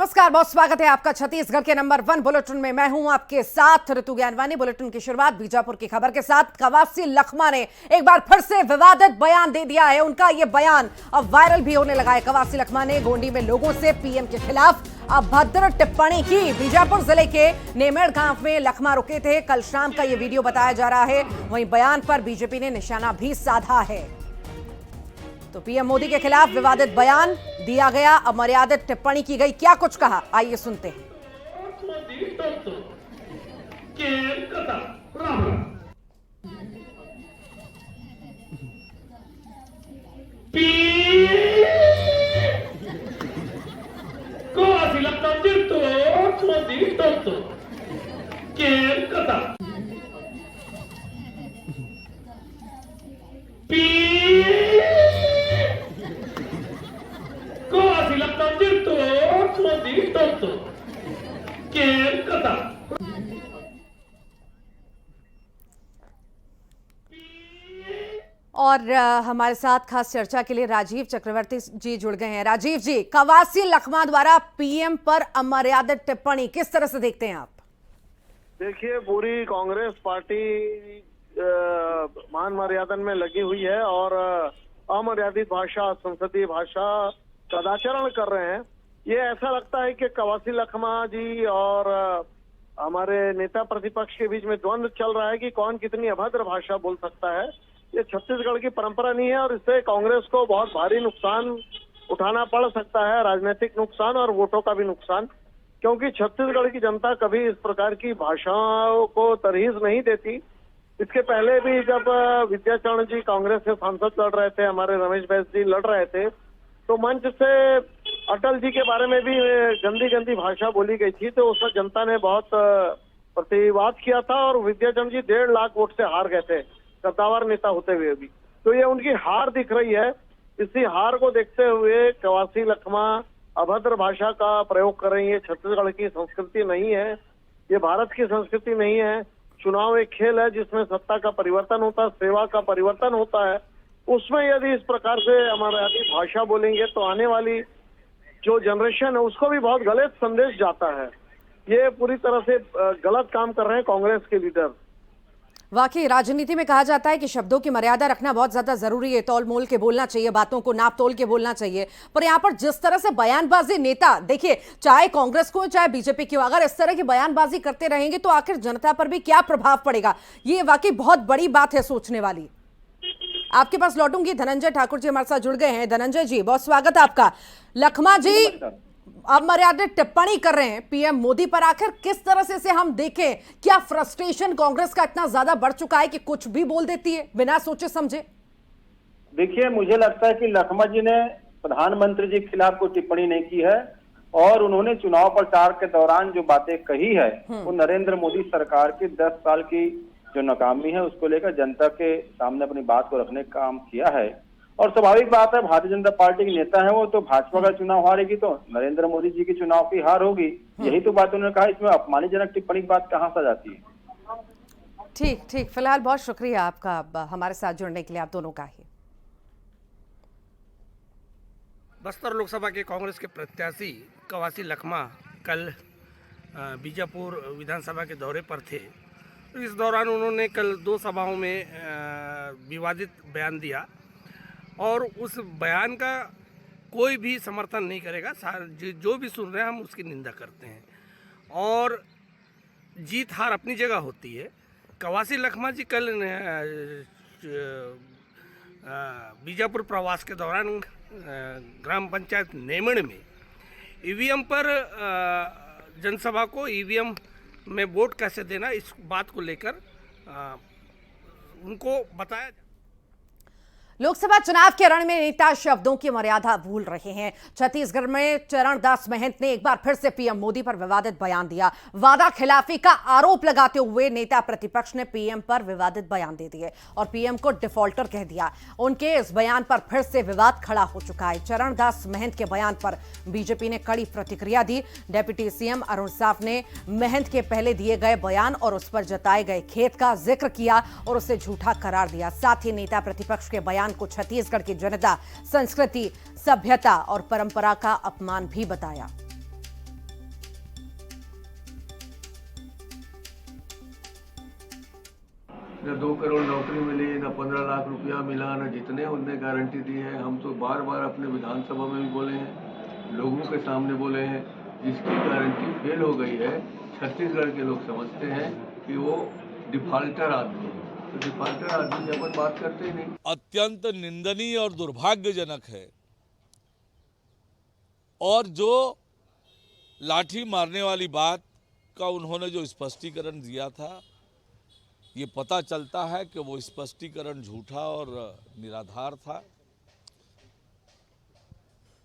नमस्कार, बहुत स्वागत है आपका छत्तीसगढ़ के नंबर 1 बुलेटिन में। मैं हूं आपके साथ ऋतु ज्ञानवानी। बुलेटिन की शुरुआत बीजापुर की खबर के साथ। कवासी लखमा ने एक बार फिर से विवादित बयान दे दिया है। उनका यह बयान अब वायरल भी होने लगा है। कवासी लखमा ने गोंडी में लोगों से पीएम के खिलाफ अभद्र टिप्पणी की। बीजापुर जिले के नेमेड़ गांव में लखमा रुके थे। कल शाम का यह वीडियो बताया जा रहा है। वहीं बयान पर बीजेपी ने निशाना भी साधा है। तो पीएम मोदी के खिलाफ विवादित बयान दिया गया, अमर्यादित टिप्पणी की गई। क्या कुछ कहा, आइए सुनते हैं। और हमारे साथ खास चर्चा के लिए राजीव चक्रवर्ती जी जुड़ गए हैं। राजीव जी, कवासी लखमा द्वारा पीएम पर अमर्यादित टिप्पणी किस तरह से देखते हैं आप? देखिए, पूरी कांग्रेस पार्टी मान मर्यादन में लगी हुई है और अमर्यादित भाषा, संसदीय भाषा सदाचरण कर रहे हैं। ये ऐसा लगता है कि कवासी लखमा जी और हमारे नेता प्रतिपक्ष के बीच में द्वंद्व चल रहा है कि कौन कितनी अभद्र भाषा बोल सकता है। ये छत्तीसगढ़ की परंपरा नहीं है और इससे कांग्रेस को बहुत भारी नुकसान उठाना पड़ सकता है, राजनीतिक नुकसान और वोटों का भी नुकसान, क्योंकि छत्तीसगढ़ की जनता कभी इस प्रकार की भाषाओं को तरहीज नहीं देती। इसके पहले भी जब विद्याचरण जी कांग्रेस से सांसद लड़ रहे थे, हमारे रमेश बैस जी लड़ रहे थे, तो मंच से अटल जी के बारे में भी गंदी गंदी भाषा बोली गई थी। तो उसमें जनता ने बहुत प्रतिवाद किया था और विद्याचरण जी 1.5 लाख वोट से हार गए थे, कद्दावर नेता होते हुए भी। तो ये उनकी हार दिख रही है। इसी हार को देखते हुए कवासी लखमा अभद्र भाषा का प्रयोग कर रही है। छत्तीसगढ़ की संस्कृति नहीं है, ये भारत की संस्कृति नहीं है। चुनाव एक खेल है जिसमें सत्ता का परिवर्तन होता है, सेवा का परिवर्तन होता है। उसमें यदि इस प्रकार से अमर्यादित भाषा बोलेंगे तो आने वाली जो जनरेशन है उसको भी बहुत गलत संदेश जाता है। ये पूरी तरह से गलत काम कर रहे हैं कांग्रेस के लीडर। वाकई राजनीति में कहा जाता है कि शब्दों की मर्यादा रखना बहुत ज्यादा जरूरी है। तौल मोल के बोलना चाहिए, बातों को नाप तोल के बोलना चाहिए। पर यहाँ पर जिस तरह से बयानबाजी नेता, देखिए चाहे कांग्रेस को चाहे बीजेपी की हो, अगर इस तरह की बयानबाजी करते रहेंगे तो आखिर जनता पर भी क्या प्रभाव पड़ेगा। ये वाकई बहुत बड़ी बात है सोचने वाली। आपके पास लौटूंगी। धनंजय ठाकुर जी हमारे साथ जुड़ गए हैं। धनंजय जी, बहुत स्वागत है आपका। लखमा जी अमर्यादित टिप्पणी कर रहे हैं पीएम मोदी पर, आखिर किस तरह से हम देखें? क्या फ्रस्ट्रेशन कांग्रेस का इतना ज्यादा बढ़ चुका है कि कुछ भी बोल देती है बिना सोचे समझे? देखिए, मुझे लगता है कि लखमा जी ने प्रधानमंत्री जी के खिलाफ कोई टिप्पणी नहीं की है और उन्होंने चुनाव प्रचार के दौरान जो बातें कही है वो नरेंद्र मोदी सरकार की 10 साल की जो नाकामी है उसको लेकर जनता के सामने अपनी बात को रखने का काम किया है। और स्वाभाविक बात है, भारतीय जनता पार्टी के नेता है वो, तो भाजपा का चुनाव हारेगी तो नरेंद्र मोदी जी की चुनाव की हार होगी। यही तो बात उन्होंने कहा। इसमें अपमानजनक टिप्पणी की बात कहाँ से जाती है? ठीक ठीक, फिलहाल बहुत शुक्रिया आपका हमारे साथ जुड़ने के लिए, आप दोनों का ही। बस्तर लोकसभा के कांग्रेस के प्रत्याशी कवासी लखमा कल बीजापुर विधानसभा के दौरे पर थे। इस दौरान उन्होंने कल 2 सभाओं में विवादित बयान दिया और उस बयान का कोई भी समर्थन नहीं करेगा। जो भी सुन रहे हैं हम उसकी निंदा करते हैं और जीत हार अपनी जगह होती है। कवासी लखमा जी कल बीजापुर प्रवास के दौरान ग्राम पंचायत नेमड़ में ईवीएम पर जनसभा को ईवीएम में वोट कैसे देना, इस बात को लेकर उनको बताया। लोकसभा चुनाव के रण में नेता शब्दों की मर्यादा भूल रहे हैं। छत्तीसगढ़ में चरणदास महंत ने एक बार फिर से पीएम मोदी पर विवादित बयान दिया। वादा खिलाफी का आरोप लगाते हुए नेता प्रतिपक्ष ने पीएम पर विवादित बयान दे दिए और पीएम को डिफॉल्टर कह दिया। उनके इस बयान पर फिर से विवाद खड़ा हो चुका है। चरणदास महंत के बयान पर बीजेपी ने कड़ी प्रतिक्रिया दी। डिप्टी सीएम अरुण साफ ने महंत के पहले दिए गए बयान और उस पर जताए गए खेद का जिक्र किया और उसे झूठा करार दिया। साथ ही नेता प्रतिपक्ष के बयान को छत्तीसगढ़ की जनता, संस्कृति, सभ्यता और परंपरा का अपमान भी बताया। न 2 करोड़ नौकरी मिली, न 15 लाख रुपया मिला, न जितने उनने गारंटी दी है। हम तो बार बार अपने विधानसभा में भी बोले हैं, लोगों के सामने बोले हैं, जिसकी गारंटी फेल हो गई है छत्तीसगढ़ के लोग समझते हैं कि वो डिफाल्टर आदमी है। तो डिफाल्टर आदमी की अपन बात करते ही नहीं। अत्यंत निंदनीय और दुर्भाग्यजनक है। और जो लाठी मारने वाली बात का उन्होंने जो स्पष्टीकरण दिया था, ये पता चलता है कि वो स्पष्टीकरण झूठा और निराधार था।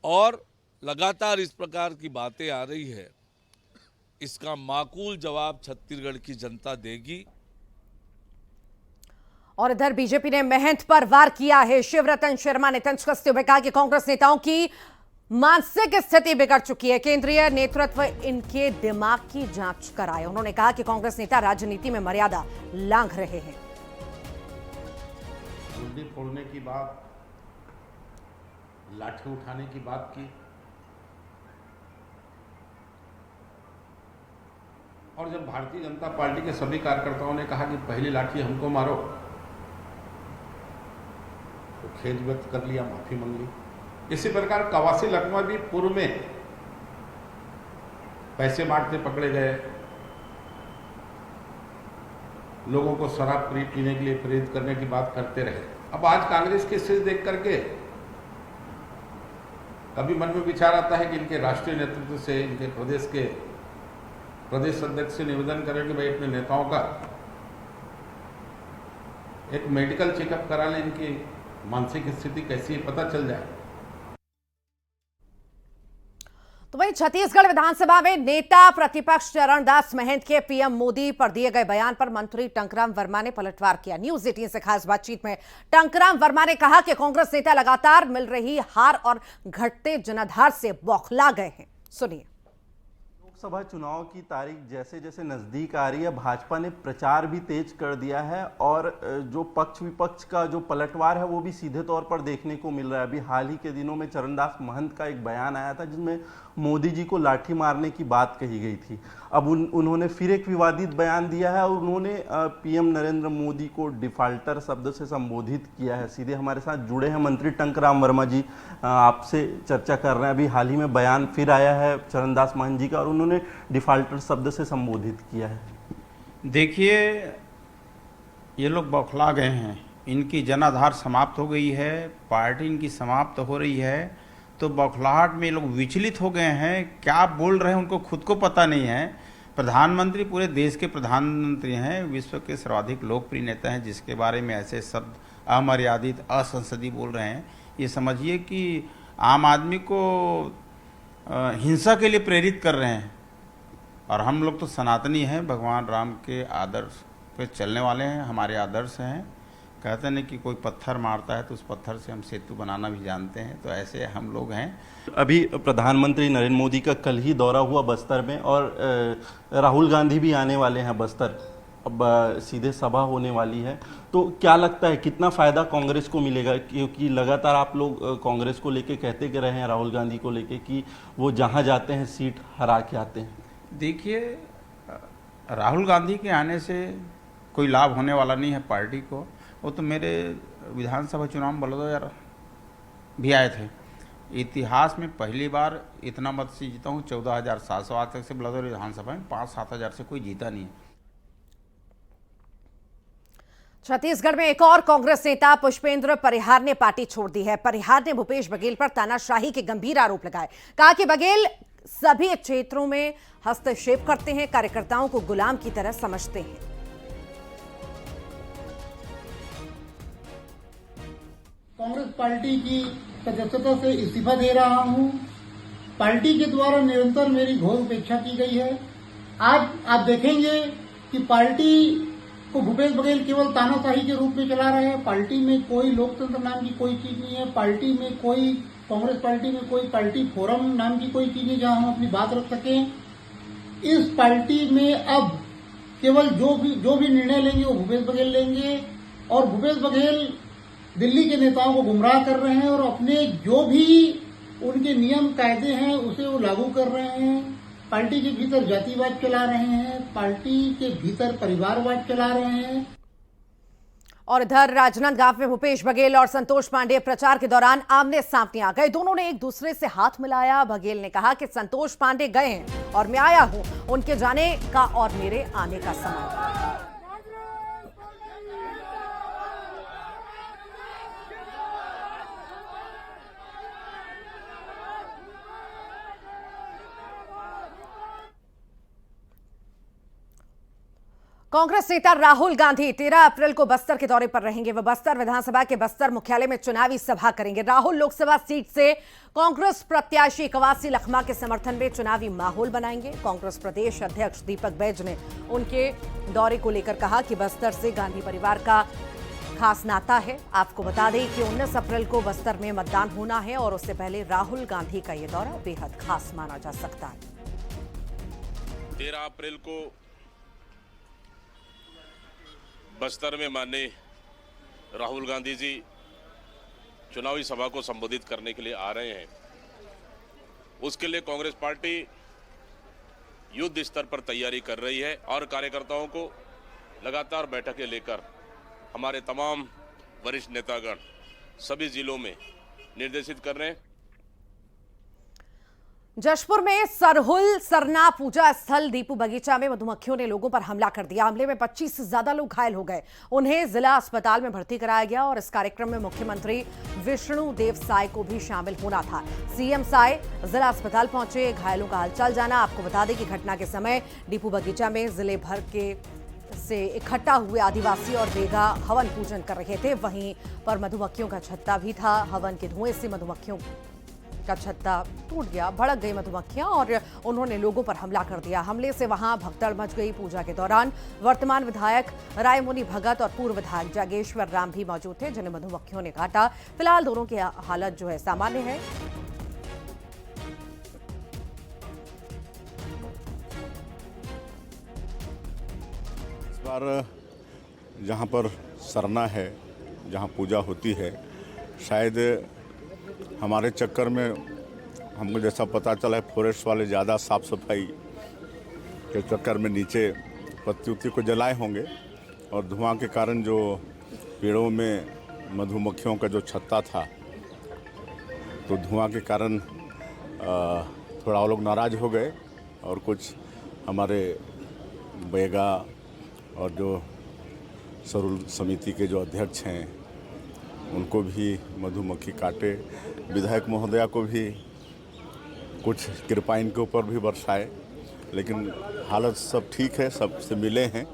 और लगातार इस प्रकार की बातें आ रही है, इसका माकूल जवाब छत्तीसगढ़ की जनता देगी। और इधर बीजेपी ने महंत पर वार किया है। शिवरतन शर्मा ने तंज कसते हुए कहा कि कांग्रेस नेताओं की मानसिक स्थिति बिगड़ चुकी है, केंद्रीय नेतृत्व इनके दिमाग की जांच कराए। उन्होंने कहा कि कांग्रेस नेता राजनीति में मर्यादा लांघ रहे हैं। गुंडी फोड़ने की बात, लाठी उठाने की बात की, और जब भारतीय जनता पार्टी के सभी कार्यकर्ताओं ने कहा कि पहली लाठी हमको मारो, तो खेद व्यक्त कर लिया, माफी मांग ली। इसी प्रकार कवासी लखमा भी पूर्व में पैसे बांटते पकड़े गए, लोगों को शराब पीने के लिए प्रेरित करने की बात करते रहे। अब आज कांग्रेस की स्थिति देख करके कभी मन में विचार आता है कि इनके राष्ट्रीय नेतृत्व से, इनके प्रदेश के प्रदेश अध्यक्ष से निवेदन करें कि भाई अपने नेताओं का एक मेडिकल चेकअप करा लें, इनकी मानसिक स्थिति कैसी है पता चल जाए। तो वहीं छत्तीसगढ़ विधानसभा में नेता प्रतिपक्ष चरणदास महंत के पीएम मोदी पर दिए गए बयान पर मंत्री टंकराम वर्मा ने पलटवार किया। न्यूज 18 से खास बातचीत में टंकराम वर्मा ने कहा कि कांग्रेस नेता लगातार मिल रही हार और घटते जनाधार से बौखला गए हैं। सुनिए। लोकसभा चुनाव की तारीख जैसे जैसे नजदीक आ रही है, भाजपा ने प्रचार भी तेज कर दिया है और जो पक्ष विपक्ष का जो पलटवार है वो भी सीधे तौर पर देखने को मिल रहा है। अभी हाल ही के दिनों में चरणदास महंत का एक बयान आया था जिसमें मोदी जी को लाठी मारने की बात कही गई थी। अब उन्होंने फिर एक विवादित बयान दिया है और उन्होंने पीएम नरेंद्र मोदी को डिफाल्टर शब्द से संबोधित किया है। सीधे हमारे साथ जुड़े हैं मंत्री टंकराम वर्मा जी, आपसे चर्चा कर रहे हैं। अभी हाल ही में बयान फिर आया है चरणदास महंत जी का और उन्होंने डिफाल्टर शब्द से संबोधित किया है। देखिए, ये लोग बौखला गए हैं, इनकी जनाधार समाप्त हो गई है, पार्टी इनकी समाप्त हो रही है, तो बौखलाहट में ये लोग विचलित हो गए हैं। क्या बोल रहे हैं उनको खुद को पता नहीं है। प्रधानमंत्री पूरे देश के प्रधानमंत्री हैं, विश्व के सर्वाधिक लोकप्रिय नेता हैं, जिसके बारे में ऐसे शब्द अमर्यादित असंसदीय बोल रहे हैं। ये समझिए कि आम आदमी को हिंसा के लिए प्रेरित कर रहे हैं। और हम लोग तो सनातनी हैं, भगवान राम के आदर्श पे चलने वाले हैं, हमारे आदर्श हैं। कहते हैं कि कोई पत्थर मारता है तो उस पत्थर से हम सेतु बनाना भी जानते हैं, तो ऐसे हम लोग हैं। अभी प्रधानमंत्री नरेंद्र मोदी का कल ही दौरा हुआ बस्तर में और राहुल गांधी भी आने वाले हैं बस्तर, अब सीधे सभा होने वाली है। तो क्या लगता है कितना फायदा कांग्रेस को मिलेगा, क्योंकि लगातार आप लोग कांग्रेस को लेके कहते रहे हैं, राहुल गांधी को लेके कि वो जहां जाते हैं सीट हरा के आते हैं। देखिए, राहुल गांधी के आने से कोई लाभ होने वाला नहीं है पार्टी को। वो तो मेरे विधानसभा चुनाव में बलौदाबाजार भी आए थे। इतिहास में पहली बार इतना मत से जीता हूँ, 14,700 आज तक से बलौदाबाजार विधानसभा में 5-7 हज़ार से कोई जीता नहीं है। छत्तीसगढ़ में एक और कांग्रेस नेता पुष्पेंद्र परिहार ने पार्टी छोड़ दी है। परिहार ने भूपेश बघेल पर तानाशाही के गंभीर आरोप लगाए। कहा कि बघेल सभी क्षेत्रों में हस्तक्षेप करते हैं, कार्यकर्ताओं को गुलाम की तरह समझते हैं। कांग्रेस पार्टी की सदस्यता से इस्तीफा दे रहा हूं। पार्टी के द्वारा निरंतर मेरी घोर उपेक्षा की गई है। आज आप देखेंगे कि पार्टी को भूपेश बघेल केवल तानाशाही के रूप में चला रहे हैं। पार्टी में कोई लोकतंत्र नाम की कोई चीज नहीं है। पार्टी में कोई, कांग्रेस पार्टी में कोई पार्टी फोरम नाम की कोई चीज नहीं जहां हम अपनी बात रख सकें। इस पार्टी में अब केवल जो भी निर्णय लेंगे वो भूपेश बघेल लेंगे और भूपेश बघेल दिल्ली के नेताओं को गुमराह कर रहे हैं और अपने जो भी उनके नियम कायदे हैं उसे वो लागू कर रहे हैं। पार्टी के भीतर जातिवाद चला रहे हैं, पार्टी के भीतर परिवारवाद चला रहे हैं। और इधर राजनांदगांव में भूपेश बघेल और संतोष पांडे प्रचार के दौरान आमने सामने आ गए। दोनों ने एक दूसरे से हाथ मिलाया। बघेल ने कहा कि संतोष पांडे गए हैं और मैं आया हूं, उनके जाने का और मेरे आने का समय। कांग्रेस नेता राहुल गांधी 13 अप्रैल को बस्तर के दौरे पर रहेंगे। वह बस्तर विधानसभा के बस्तर मुख्यालय में चुनावी सभा करेंगे। राहुल लोकसभा सीट से कांग्रेस प्रत्याशी कवासी लखमा के समर्थन में चुनावी माहौल बनाएंगे। कांग्रेस प्रदेश अध्यक्ष दीपक बैज ने उनके दौरे को लेकर कहा कि बस्तर से गांधी परिवार का खास नाता है। आपको बता दें कि 19 अप्रैल को बस्तर में मतदान होना है और उससे पहले राहुल गांधी का यह दौरा बेहद खास माना जा सकता है। 13 अप्रैल को बस्तर में माननीय राहुल गांधी जी चुनावी सभा को संबोधित करने के लिए आ रहे हैं। उसके लिए कांग्रेस पार्टी युद्ध स्तर पर तैयारी कर रही है और कार्यकर्ताओं को लगातार बैठकें लेकर हमारे तमाम वरिष्ठ नेतागण सभी जिलों में निर्देशित कर रहे हैं। जशपुर में सरहुल सरना पूजा स्थल दीपू बगीचा में मधुमक्खियों ने लोगों पर हमला कर दिया। हमले में 25 से ज्यादा लोग घायल हो गए। उन्हें जिला अस्पताल में भर्ती कराया गया और इस कार्यक्रम में मुख्यमंत्री विष्णु देव साय को भी शामिल होना था। सीएम साय जिला अस्पताल पहुंचे, घायलों का हालचाल जाना। आपको बता दें कि घटना के समय दीपू बगीचा में जिले भर के से इकट्ठा हुए आदिवासी और बेगा हवन पूजन कर रहे थे। वहीं पर मधुमक्खियों का छत्ता भी था। हवन के धुएं से मधुमक्खियों का छत्ता टूट गया, भड़क गई मधुमक्खियां और उन्होंने लोगों पर हमला कर दिया। हमले से वहां भगदड़ मच गई। पूजा के दौरान वर्तमान विधायक रायमुनि भगत और पूर्व विधायक जागेश्वर राम भी मौजूद थे, जिन्हें मधुमक्खियों ने काटा। फिलहाल दोनों की हालत जो है सामान्य है। इस बार जहां पर सरना है, जहां पूजा होती है, शायद हमारे चक्कर में हमको जैसा पता चला है फॉरेस्ट वाले ज़्यादा साफ सफाई के चक्कर में नीचे पत्ती उत्ती को जलाए होंगे और धुआं के कारण जो पेड़ों में मधुमक्खियों का जो छत्ता था, तो धुआं के कारण थोड़ा वो लोग नाराज़ हो गए और कुछ हमारे बेगा और जो सरुल समिति के जो अध्यक्ष हैं उनको भी मधुमक्खी काटे। विधायक महोदया को भी कुछ कृपा इनके ऊपर भी बरसाए, लेकिन हालत सब ठीक है, सबसे मिले हैं।